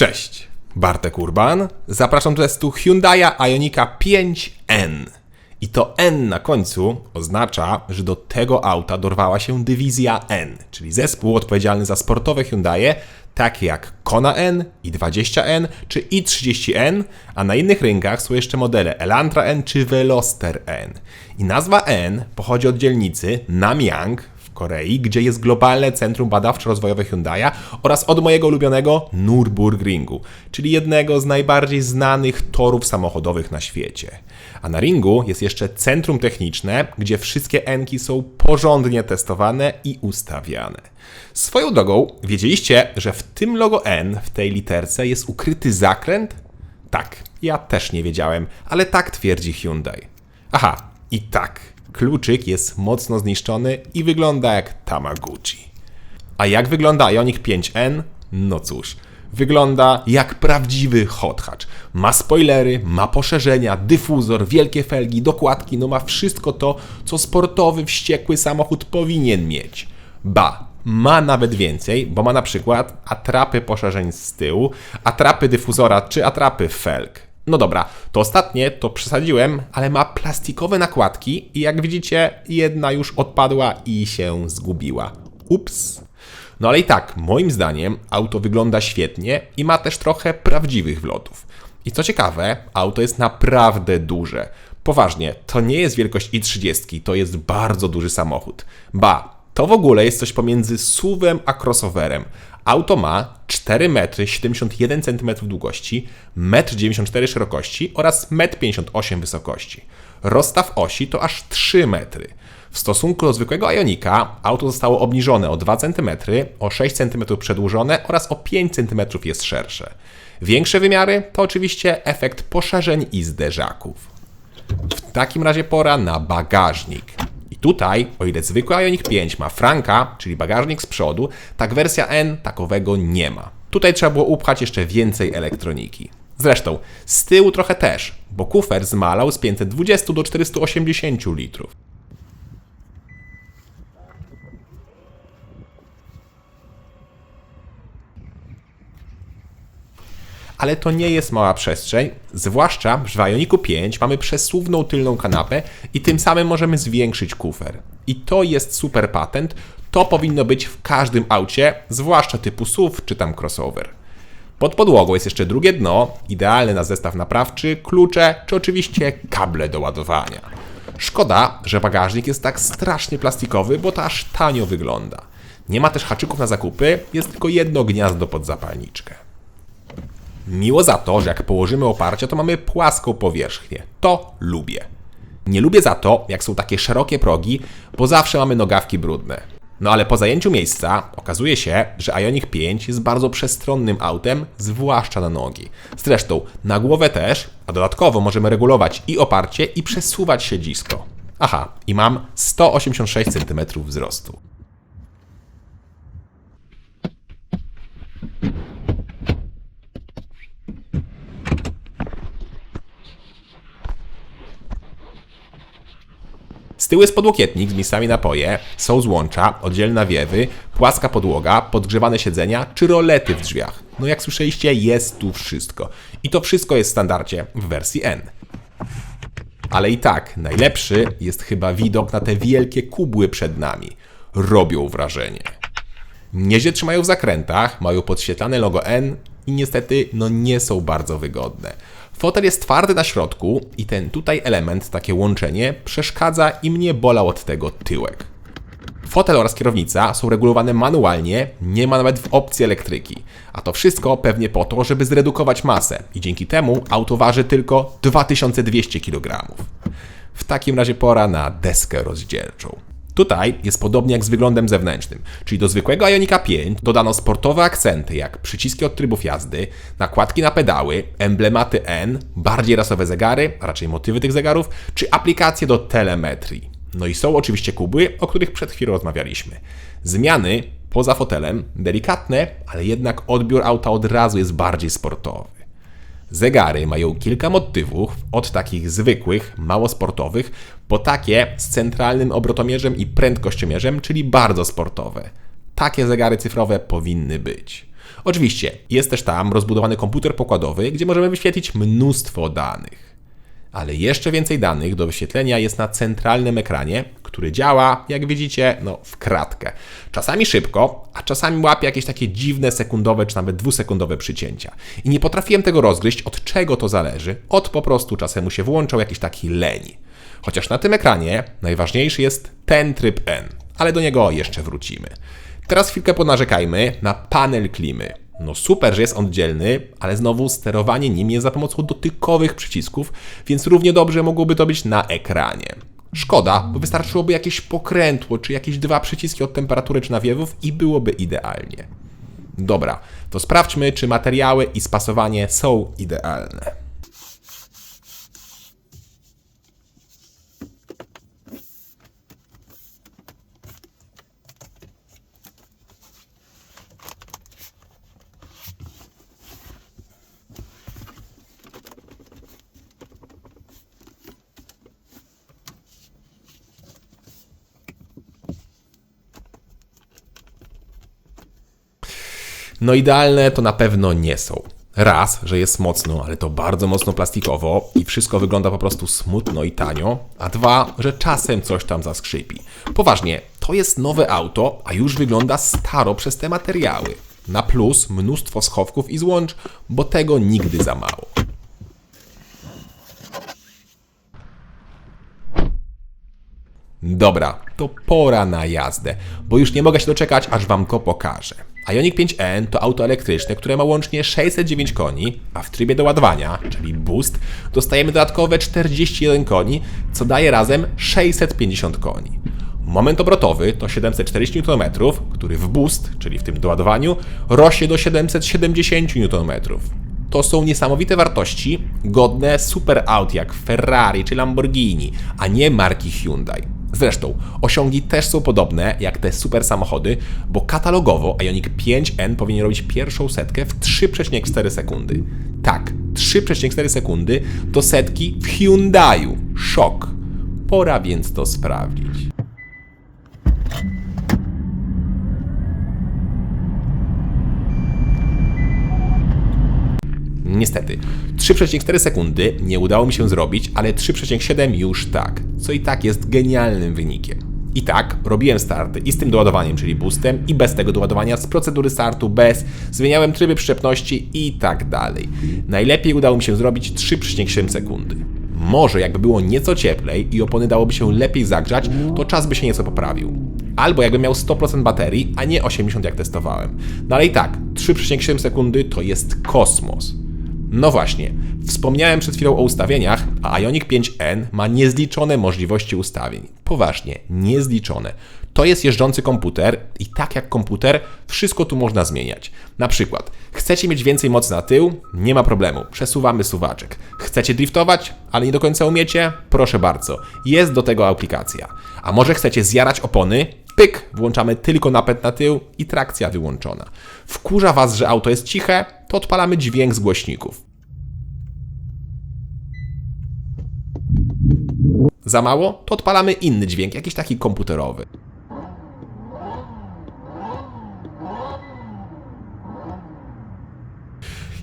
Cześć, Bartek Urban. Zapraszam do testu Hyundai Ioniqa 5N. I to N na końcu oznacza, że do tego auta dorwała się dywizja N, czyli zespół odpowiedzialny za sportowe Hyundai, takie jak Kona N, i20N czy i30N, a na innych rynkach są jeszcze modele Elantra N czy Veloster N. I nazwa N pochodzi od dzielnicy Namyang w Korei, gdzie jest globalne centrum badawczo-rozwojowe Hyundai, oraz od mojego ulubionego Nürburgringu, czyli jednego z najbardziej znanych torów samochodowych na świecie. A na ringu jest jeszcze centrum techniczne, gdzie wszystkie N-ki są porządnie testowane i ustawiane. Swoją drogą, wiedzieliście, że w tym logo N, w tej literce, jest ukryty zakręt? Tak, ja też nie wiedziałem, ale tak twierdzi Hyundai. Aha, i tak, kluczyk jest mocno zniszczony i wygląda jak Tamagotchi. A jak wygląda Ioniq 5N? No cóż, wygląda jak prawdziwy hot hatch. Ma spoilery, ma poszerzenia, dyfuzor, wielkie felgi, dokładki, no ma wszystko to, co sportowy, wściekły samochód powinien mieć. Ba, ma nawet więcej, bo ma na przykład atrapy poszerzeń z tyłu, atrapy dyfuzora czy atrapy felg. No dobra, to ostatnie to przesadziłem, ale ma plastikowe nakładki i jak widzicie, jedna już odpadła i się zgubiła. Ups. No ale i tak, moim zdaniem, auto wygląda świetnie i ma też trochę prawdziwych wlotów. I co ciekawe, auto jest naprawdę duże. Poważnie, to nie jest wielkość i30, to jest bardzo duży samochód. Ba, to w ogóle jest coś pomiędzy SUV-em a crossoverem. Auto ma 4,71 m długości, 1,94 m szerokości oraz 1,58 m wysokości. Rozstaw osi to aż 3 metry. W stosunku do zwykłego Ioniqa auto zostało obniżone o 2 cm, o 6 cm przedłużone oraz o 5 cm jest szersze. Większe wymiary to oczywiście efekt poszerzeń i zderzaków. W takim razie pora na bagażnik. I tutaj, o ile zwykły Ioniq 5 ma franka, czyli bagażnik z przodu, tak wersja N takowego nie ma. Tutaj trzeba było upchać jeszcze więcej elektroniki. Zresztą, z tyłu trochę też, bo kufer zmalał z 520 do 480 litrów. Ale to nie jest mała przestrzeń, zwłaszcza, że w Ioniqu 5 mamy przesuwną tylną kanapę i tym samym możemy zwiększyć kufer. I to jest super patent, to powinno być w każdym aucie, zwłaszcza typu SUV czy tam crossover. Pod podłogą jest jeszcze drugie dno, idealne na zestaw naprawczy, klucze czy oczywiście kable do ładowania. Szkoda, że bagażnik jest tak strasznie plastikowy, bo to aż tanio wygląda. Nie ma też haczyków na zakupy, jest tylko jedno gniazdo pod zapalniczkę. Miło za to, że jak położymy oparcie, to mamy płaską powierzchnię. To lubię. Nie lubię za to, jak są takie szerokie progi, bo zawsze mamy nogawki brudne. No ale po zajęciu miejsca okazuje się, że Ioniq 5 jest bardzo przestronnym autem, zwłaszcza na nogi. Zresztą na głowę też, a dodatkowo możemy regulować i oparcie, i przesuwać siedzisko. Aha, i mam 186 cm wzrostu. Z tyłu jest podłokietnik z miejscami na poje, są złącza, oddzielne nawiewy, płaska podłoga, podgrzewane siedzenia czy rolety w drzwiach. No jak słyszeliście, jest tu wszystko. I to wszystko jest w standardzie w wersji N. Ale i tak, najlepszy jest chyba widok na te wielkie kubły przed nami. Robią wrażenie. Nieźle trzymają w zakrętach, mają podświetlane logo N i niestety nie są bardzo wygodne. Fotel jest twardy na środku i ten tutaj element, takie łączenie, przeszkadza i mnie bolał od tego tyłek. Fotel oraz kierownica są regulowane manualnie, nie ma nawet w opcji elektryki. A to wszystko pewnie po to, żeby zredukować masę i dzięki temu auto waży tylko 2200 kg. W takim razie pora na deskę rozdzielczą. Tutaj jest podobnie jak z wyglądem zewnętrznym, czyli do zwykłego Ioniqa 5 dodano sportowe akcenty jak przyciski od trybów jazdy, nakładki na pedały, emblematy N, bardziej rasowe zegary, a raczej motywy tych zegarów, czy aplikacje do telemetrii. No i są oczywiście kubły, o których przed chwilą rozmawialiśmy. Zmiany poza fotelem delikatne, ale jednak odbiór auta od razu jest bardziej sportowy. Zegary mają kilka motywów, od takich zwykłych, mało sportowych, po takie z centralnym obrotomierzem i prędkościomierzem, czyli bardzo sportowe. Takie zegary cyfrowe powinny być. Oczywiście jest też tam rozbudowany komputer pokładowy, gdzie możemy wyświetlić mnóstwo danych. Ale jeszcze więcej danych do wyświetlenia jest na centralnym ekranie, który działa, jak widzicie, w kratkę. Czasami szybko, a czasami łapie jakieś takie dziwne sekundowe czy nawet dwusekundowe przycięcia. I nie potrafiłem tego rozgryźć, od czego to zależy. Od po prostu czasem mu się włączał jakiś taki leń. Chociaż na tym ekranie najważniejszy jest ten tryb N, ale do niego jeszcze wrócimy. Teraz chwilkę ponarzekajmy na panel klimy. Super, że jest on oddzielny, ale znowu sterowanie nim jest za pomocą dotykowych przycisków, więc równie dobrze mogłoby to być na ekranie. Szkoda, bo wystarczyłoby jakieś pokrętło, czy jakieś 2 przyciski od temperatury czy nawiewów i byłoby idealnie. Dobra, to sprawdźmy, czy materiały i spasowanie są idealne. Idealne to na pewno nie są. Raz, że jest mocno, ale to bardzo mocno plastikowo i wszystko wygląda po prostu smutno i tanio, a 2, że czasem coś tam zaskrzypi. Poważnie, to jest nowe auto, a już wygląda staro przez te materiały. Na plus mnóstwo schowków i złącz, bo tego nigdy za mało. Dobra, to pora na jazdę, bo już nie mogę się doczekać, aż Wam go pokażę. Ioniq 5N to auto elektryczne, które ma łącznie 609 koni, a w trybie doładowania, czyli Boost, dostajemy dodatkowe 41 koni, co daje razem 650 koni. Moment obrotowy to 740 Nm, który w Boost, czyli w tym doładowaniu, rośnie do 770 Nm. To są niesamowite wartości, godne super aut jak Ferrari czy Lamborghini, a nie marki Hyundai. Zresztą osiągi też są podobne jak te super samochody, bo katalogowo Ioniq 5N powinien robić pierwszą setkę w 3,4 sekundy. Tak, 3,4 sekundy do setki w Hyundaiu. Szok. Pora więc to sprawdzić. Niestety, 3,4 sekundy nie udało mi się zrobić, ale 3,7 już tak, co i tak jest genialnym wynikiem. I tak robiłem starty i z tym doładowaniem, czyli boostem, i bez tego doładowania, z procedury startu, bez, zmieniałem tryby przyczepności i tak dalej. Najlepiej udało mi się zrobić 3,7 sekundy. Może jakby było nieco cieplej i opony dałoby się lepiej zagrzać, to czas by się nieco poprawił. Albo jakbym miał 100% baterii, a nie 80% jak testowałem. Ale i tak, 3,7 sekundy to jest kosmos. No właśnie, wspomniałem przed chwilą o ustawieniach, a Ioniq 5N ma niezliczone możliwości ustawień. Poważnie, niezliczone. To jest jeżdżący komputer i tak jak komputer, wszystko tu można zmieniać. Na przykład, chcecie mieć więcej mocy na tył? Nie ma problemu, przesuwamy suwaczek. Chcecie driftować, ale nie do końca umiecie? Proszę bardzo, jest do tego aplikacja. A może chcecie zjarać opony? Pyk, włączamy tylko napęd na tył i trakcja wyłączona. Wkurza Was, że auto jest ciche? To odpalamy dźwięk z głośników. Za mało? To odpalamy inny dźwięk, jakiś taki komputerowy.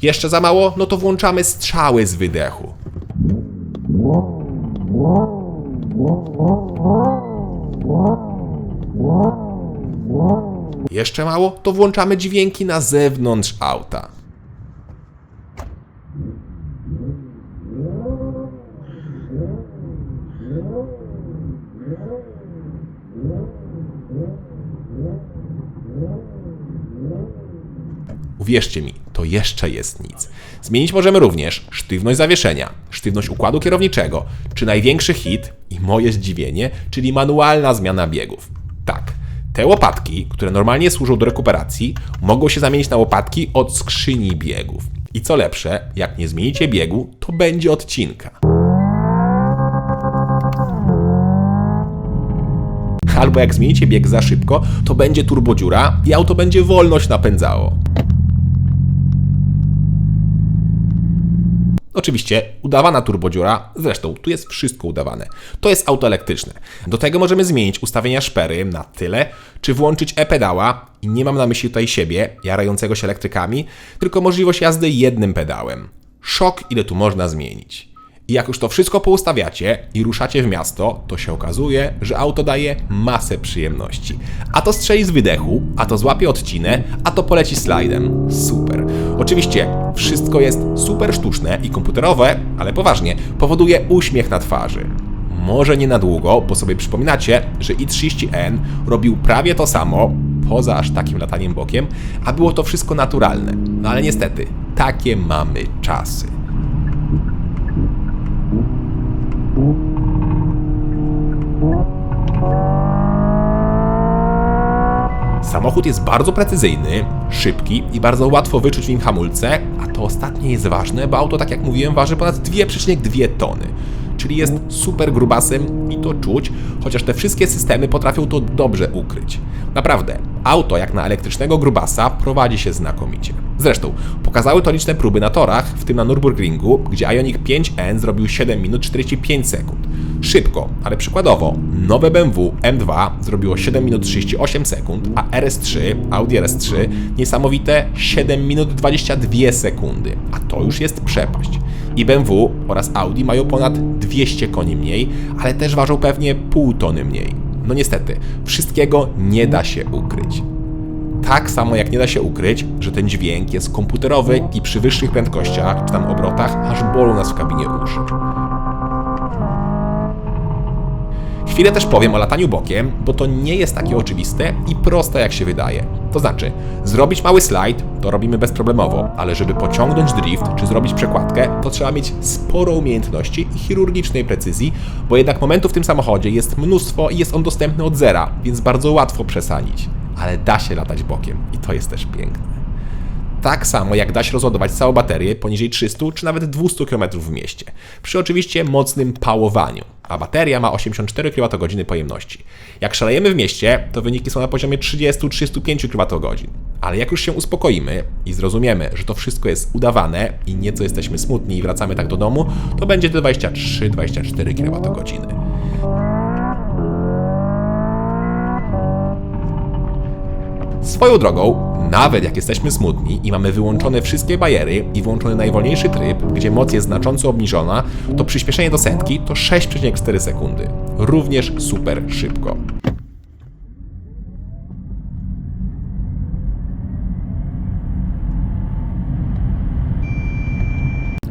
Jeszcze za mało? No to włączamy strzały z wydechu. Jeszcze mało? To włączamy dźwięki na zewnątrz auta. Uwierzcie mi, to jeszcze jest nic. Zmienić możemy również sztywność zawieszenia, sztywność układu kierowniczego, czy największy hit i moje zdziwienie, czyli manualna zmiana biegów. Tak, te łopatki, które normalnie służą do rekuperacji, mogą się zamienić na łopatki od skrzyni biegów. I co lepsze, jak nie zmienicie biegu, to będzie odcinka. Albo jak zmienicie bieg za szybko, to będzie turbodziura i auto będzie wolność napędzało. Oczywiście udawana turbodziura, zresztą tu jest wszystko udawane. To jest auto elektryczne. Do tego możemy zmienić ustawienia szpery na tyle, czy włączyć e-pedała i nie mam na myśli tutaj siebie, jarającego się elektrykami, tylko możliwość jazdy jednym pedałem. Szok, ile tu można zmienić. I jak już to wszystko poustawiacie i ruszacie w miasto, to się okazuje, że auto daje masę przyjemności. A to strzeli z wydechu, a to złapie odcinę, a to poleci slajdem. Super. Oczywiście wszystko jest super sztuczne i komputerowe, ale poważnie, powoduje uśmiech na twarzy. Może nie na długo, bo sobie przypominacie, że i30N robił prawie to samo, poza aż takim lataniem bokiem, a było to wszystko naturalne. No ale niestety, takie mamy czasy. Samochód jest bardzo precyzyjny, szybki i bardzo łatwo wyczuć w nim hamulce, a to ostatnie jest ważne, bo auto, tak jak mówiłem, waży ponad 2,2 tony. Czyli jest super grubasem i to czuć, chociaż te wszystkie systemy potrafią to dobrze ukryć. Naprawdę, auto jak na elektrycznego grubasa prowadzi się znakomicie. Zresztą, pokazały to liczne próby na torach, w tym na Nürburgringu, gdzie Ioniq 5N zrobił 7 minut 45 sekund. Szybko, ale przykładowo, nowe BMW M2 zrobiło 7 minut 38 sekund, a RS3, Audi RS3, niesamowite 7 minut 22 sekundy. A to już jest przepaść. I BMW oraz Audi mają ponad 200 koni mniej, ale też ważą pewnie pół tony mniej. No niestety, wszystkiego nie da się ukryć. Tak samo jak nie da się ukryć, że ten dźwięk jest komputerowy i przy wyższych prędkościach czy tam obrotach aż bolą nas w kabinie uszy. Chwilę też powiem o lataniu bokiem, bo to nie jest takie oczywiste i proste jak się wydaje. To znaczy, zrobić mały slajd to robimy bezproblemowo, ale żeby pociągnąć drift czy zrobić przekładkę, to trzeba mieć sporo umiejętności i chirurgicznej precyzji, bo jednak momentów w tym samochodzie jest mnóstwo i jest on dostępny od zera, więc bardzo łatwo przesadzić. Ale da się latać bokiem i to jest też piękne. Tak samo jak da się rozładować całą baterię poniżej 300 czy nawet 200 km w mieście, przy oczywiście mocnym pałowaniu, a bateria ma 84 kWh pojemności. Jak szalejemy w mieście, to wyniki są na poziomie 30-35 kWh, ale jak już się uspokoimy i zrozumiemy, że to wszystko jest udawane i nieco jesteśmy smutni i wracamy tak do domu, to będzie to 23-24 kWh. Swoją drogą, nawet jak jesteśmy smutni i mamy wyłączone wszystkie bariery i włączony najwolniejszy tryb, gdzie moc jest znacząco obniżona, to przyspieszenie do setki to 6,4 sekundy. Również super szybko.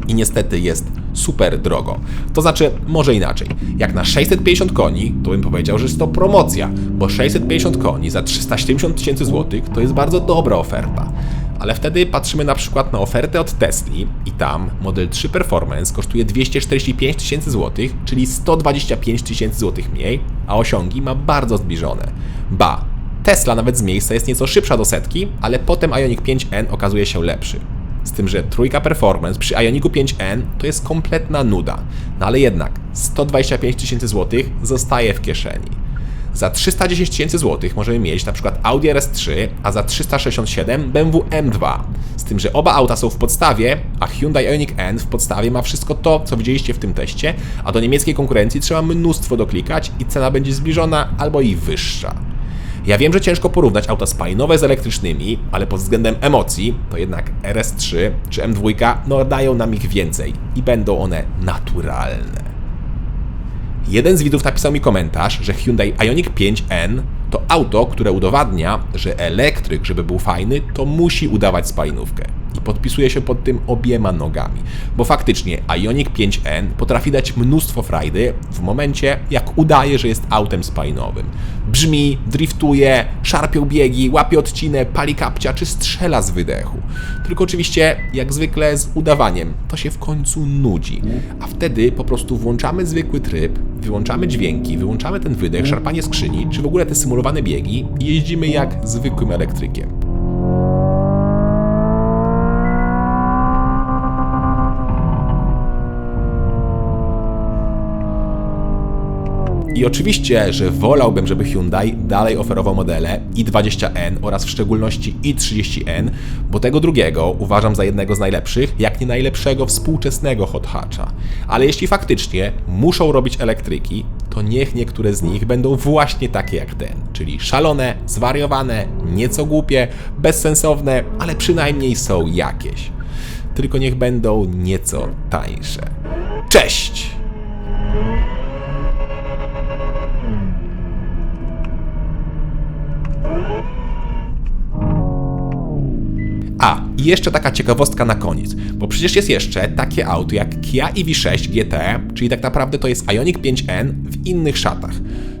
I niestety jest super drogo. To znaczy, może inaczej. Jak na 650 koni, to bym powiedział, że jest to promocja, bo 650 koni za 370 tysięcy złotych to jest bardzo dobra oferta. Ale wtedy patrzymy na przykład na ofertę od Tesli i tam Model 3 Performance kosztuje 245 tysięcy złotych, czyli 125 tysięcy złotych mniej, a osiągi ma bardzo zbliżone. Ba, Tesla nawet z miejsca jest nieco szybsza do setki, ale potem Ioniq 5N okazuje się lepszy. Z tym, że trójka Performance przy Ioniqu 5N to jest kompletna nuda. No ale jednak 125 tysięcy złotych zostaje w kieszeni. Za 310 tysięcy złotych możemy mieć na przykład Audi RS3, a za 367 BMW M2. Z tym, że oba auta są w podstawie, a Hyundai Ioniq N w podstawie ma wszystko to, co widzieliście w tym teście, a do niemieckiej konkurencji trzeba mnóstwo doklikać i cena będzie zbliżona albo i wyższa. Ja wiem, że ciężko porównać auta spalinowe z elektrycznymi, ale pod względem emocji to jednak RS3 czy M2 dają nam ich więcej i będą one naturalne. Jeden z widzów napisał mi komentarz, że Hyundai Ioniq 5N to auto, które udowadnia, że elektryk, żeby był fajny, to musi udawać spalinówkę. I podpisuje się pod tym obiema nogami. Bo faktycznie Ioniq 5N potrafi dać mnóstwo frajdy w momencie, jak udaje, że jest autem spalinowym. Brzmi, driftuje, szarpią biegi, łapie odcinę, pali kapcia czy strzela z wydechu. Tylko oczywiście, jak zwykle z udawaniem, to się w końcu nudzi. A wtedy po prostu włączamy zwykły tryb, wyłączamy dźwięki, wyłączamy ten wydech, szarpanie skrzyni, czy w ogóle te symulowane biegi i jeździmy jak zwykłym elektrykiem. I oczywiście, że wolałbym, żeby Hyundai dalej oferował modele i20N oraz w szczególności i30N, bo tego drugiego uważam za jednego z najlepszych, jak nie najlepszego współczesnego hot hatcha. Ale jeśli faktycznie muszą robić elektryki, to niech niektóre z nich będą właśnie takie jak ten, czyli szalone, zwariowane, nieco głupie, bezsensowne, ale przynajmniej są jakieś. Tylko niech będą nieco tańsze. Cześć! I jeszcze taka ciekawostka na koniec, bo przecież jest jeszcze takie auto jak Kia EV6 GT, czyli tak naprawdę to jest Ioniq 5N w innych szatach.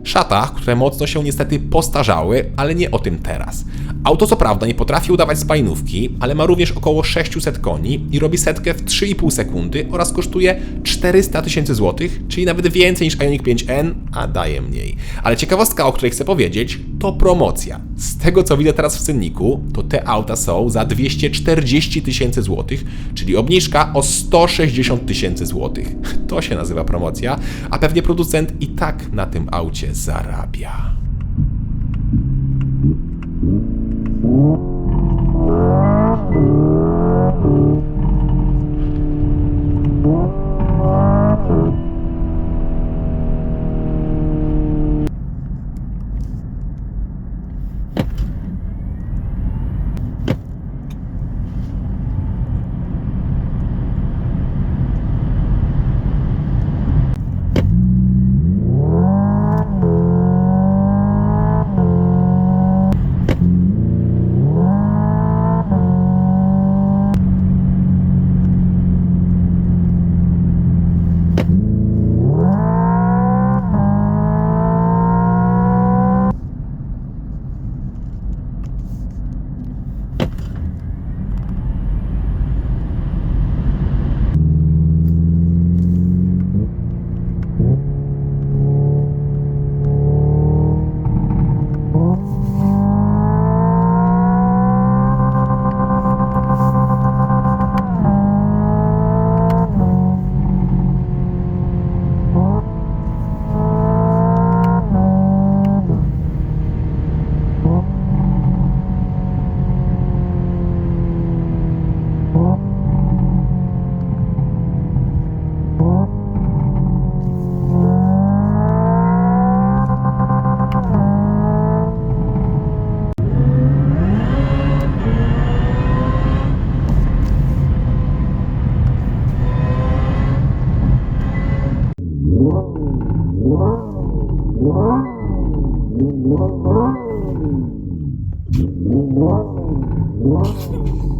Szatach, które mocno się niestety postarzały, ale nie o tym teraz. Auto co prawda nie potrafi udawać spajnówki, ale ma również około 600 koni i robi setkę w 3,5 sekundy oraz kosztuje 400 000 złotych, czyli nawet więcej niż Ioniq 5N, a daje mniej. Ale ciekawostka, o której chcę powiedzieć, to promocja. Z tego co widzę teraz w cenniku, to te auta są za 240 000 złotych, czyli obniżka o 160 000 złotych. To się nazywa promocja, a pewnie producent i tak na tym aucie zarabia.